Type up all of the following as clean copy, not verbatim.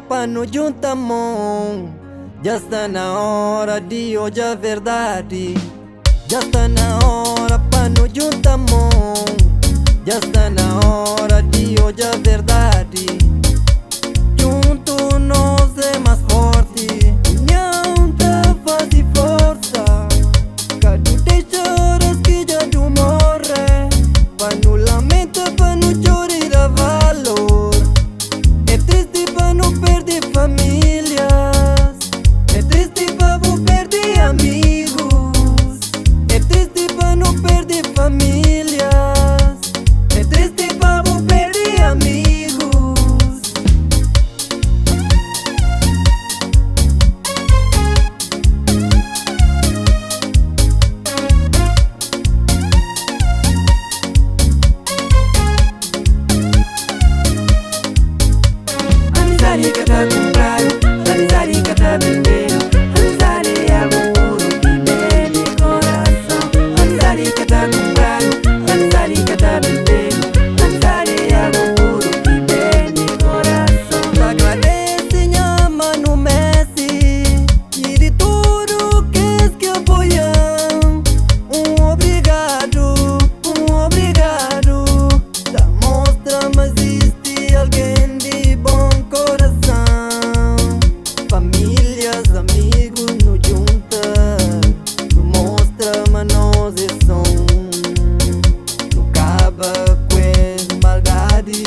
pra nos juntar mão. Já está na hora de hoje a verdade. Já está na hora pra nos juntar mão. Já está na hora de hoje a verdade. Junto nós é mais forte. União tá faz força. Cada deixa horas que já tu morre. Pra não lamenta, pra não chorar valor. É triste pra não perder famílias. É triste pra não perder amigos. É triste pra não perder famílias. É triste pra não perder amigos. Amizade que tá comprado, amizade que tá vendendo. Amizade é algo puro que vem de coração. Amizade que tá comprado, amizade que tá vendendo. Amizade é algo puro que vem de coração. Agradece minha mano Messi e de tudo que apoiam. Obrigado, obrigado. Da mostra mas existe alguém de bom coração. Famílias, amigos nos junta. Nos mostra mas nós é som. Não acaba com essa maldade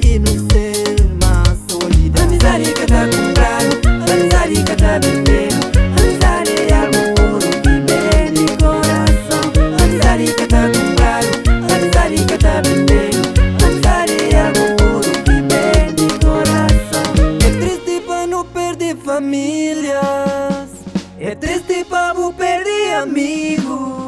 e não ser mais solidão. Amizade que tá comprado, amizade que tá vendendo. Amizade é algo puro que vem de coração. Amizade que tá comprado, amizade que tá vendendo. Amizade é algo puro que vem de coração. É triste pra não perder famílias. É triste pra não perder amigos.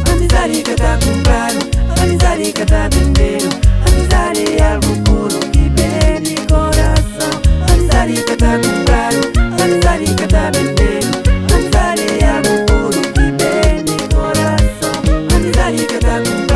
Amizade que tá comprado, amizade que tá vendendo. Amizade é algo puro que vem de coração. Amizade que tá comprado, amizade que tá vendendo. Amizade é algo puro que vem de coração. Amizade que tá comprado.